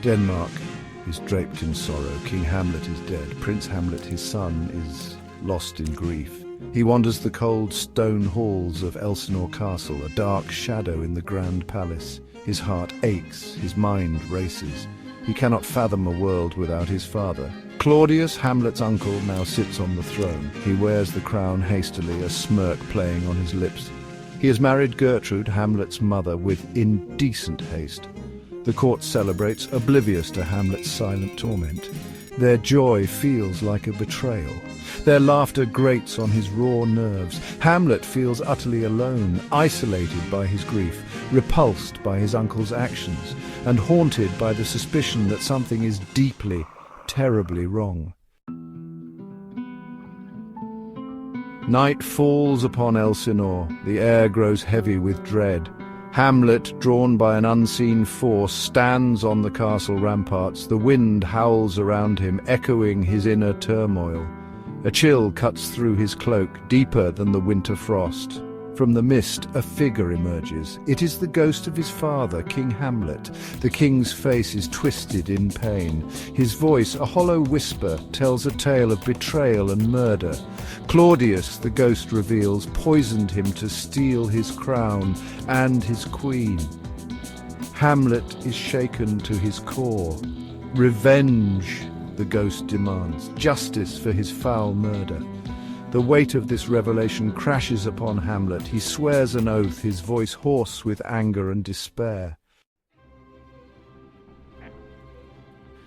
Denmark is draped in sorrow. King Hamlet is dead. Prince Hamlet, his son, is lost in grief. He wanders the cold stone halls of Elsinore Castle, a dark shadow in the grand palace. His heart aches, his mind races. He cannot fathom a world without his father. Claudius, Hamlet's uncle, now sits on the throne. He wears the crown hastily, a smirk playing on his lips. He has married Gertrude, Hamlet's mother, with indecent haste. The court celebrates, oblivious to Hamlet's silent torment. Their joy feels like a betrayal. Their laughter grates on his raw nerves. Hamlet feels utterly alone, isolated by his grief, repulsed by his uncle's actions, and haunted by the suspicion that something is deeply, terribly wrong. Night falls upon Elsinore. The air grows heavy with dread. Hamlet, drawn by an unseen force, stands on the castle ramparts. The wind howls around him, echoing his inner turmoil. A chill cuts through his cloak, deeper than the winter frost. From the mist, a figure emerges. It is the ghost of his father, King Hamlet. The king's face is twisted in pain. His voice, a hollow whisper, tells a tale of betrayal and murder. Claudius, the ghost reveals, poisoned him to steal his crown and his queen. Hamlet is shaken to his core. Revenge, the ghost demands, justice for his foul murder. The weight of this revelation crashes upon Hamlet. He swears an oath, his voice hoarse with anger and despair.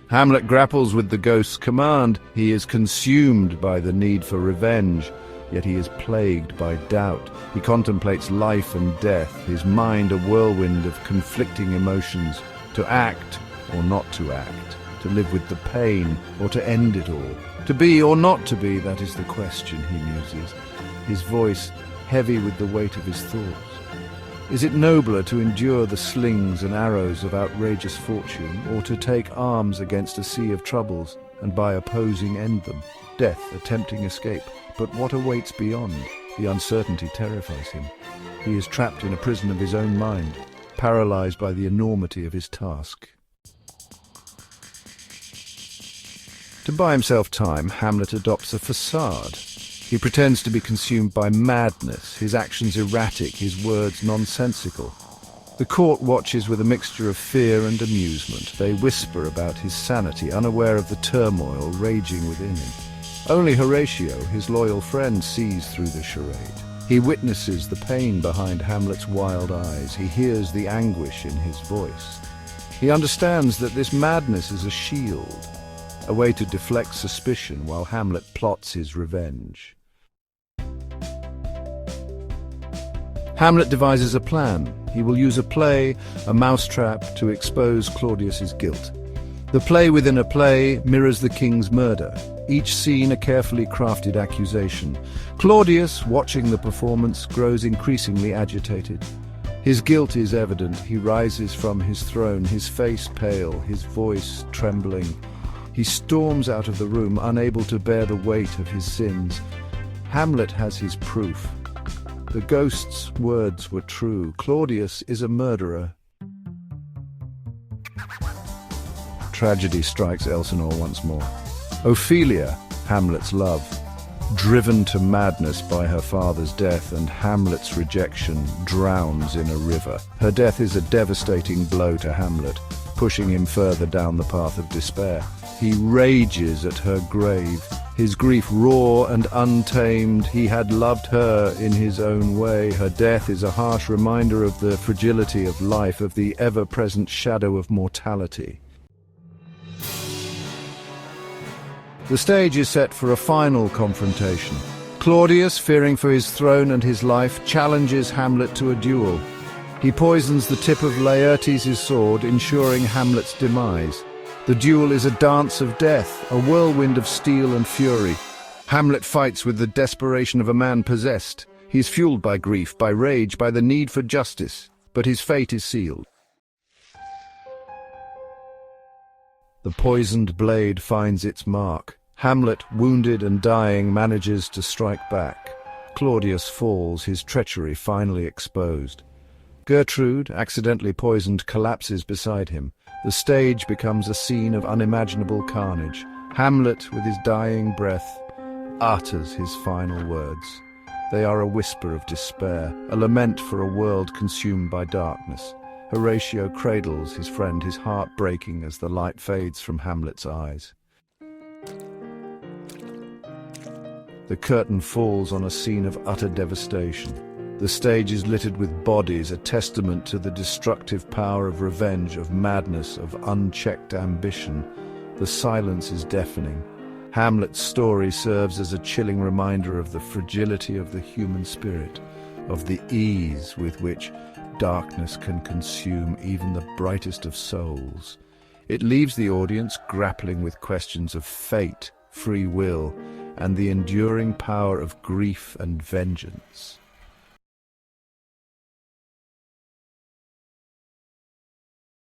Hamlet grapples with the ghost's command. He is consumed by the need for revenge, yet he is plagued by doubt. He contemplates life and death, his mind a whirlwind of conflicting emotions. To act or not to act, to live with the pain or to end it all. To be or not to be, that is the question, he muses, his voice heavy with the weight of his thoughts. Is it nobler to endure the slings and arrows of outrageous fortune, or to take arms against a sea of troubles and by opposing end them? Death, a tempting escape, but what awaits beyond? The uncertainty terrifies him. He is trapped in a prison of his own mind, paralyzed by the enormity of his task. To buy himself time, Hamlet adopts a facade. He pretends to be consumed by madness, his actions erratic, his words nonsensical. The court watches with a mixture of fear and amusement. They whisper about his sanity, unaware of the turmoil raging within him. Only Horatio, his loyal friend, sees through the charade. He witnesses the pain behind Hamlet's wild eyes. He hears the anguish in his voice. He understands that this madness is a shield, a way to deflect suspicion while Hamlet plots his revenge. Hamlet devises a plan. He will use a play, a mousetrap, to expose Claudius's guilt. The play within a play mirrors the king's murder, each scene a carefully crafted accusation. Claudius, watching the performance, grows increasingly agitated. His guilt is evident. He rises from his throne, his face pale, his voice trembling. He storms out of the room, unable to bear the weight of his sins. Hamlet has his proof. The ghost's words were true. Claudius is a murderer. Tragedy strikes Elsinore once more. Ophelia, Hamlet's love, driven to madness by her father's death and Hamlet's rejection, drowns in a river. Her death is a devastating blow to Hamlet, pushing him further down the path of despair. He rages at her grave, his grief raw and untamed. He had loved her in his own way. Her death is a harsh reminder of the fragility of life, of the ever-present shadow of mortality. The stage is set for a final confrontation. Claudius, fearing for his throne and his life, challenges Hamlet to a duel. He poisons the tip of Laertes' sword, ensuring Hamlet's demise. The duel is a dance of death, a whirlwind of steel and fury. Hamlet fights with the desperation of a man possessed. He is fueled by grief, by rage, by the need for justice, but his fate is sealed. The poisoned blade finds its mark. Hamlet, wounded and dying, manages to strike back. Claudius falls, his treachery finally exposed. Gertrude, accidentally poisoned, collapses beside him. The stage becomes a scene of unimaginable carnage. Hamlet, with his dying breath, utters his final words. They are a whisper of despair, a lament for a world consumed by darkness. Horatio cradles his friend, his heart breaking as the light fades from Hamlet's eyes. The curtain falls on a scene of utter devastation. The stage is littered with bodies, a testament to the destructive power of revenge, of madness, of unchecked ambition. The silence is deafening. Hamlet's story serves as a chilling reminder of the fragility of the human spirit, of the ease with which darkness can consume even the brightest of souls. It leaves the audience grappling with questions of fate, free will, and the enduring power of grief and vengeance.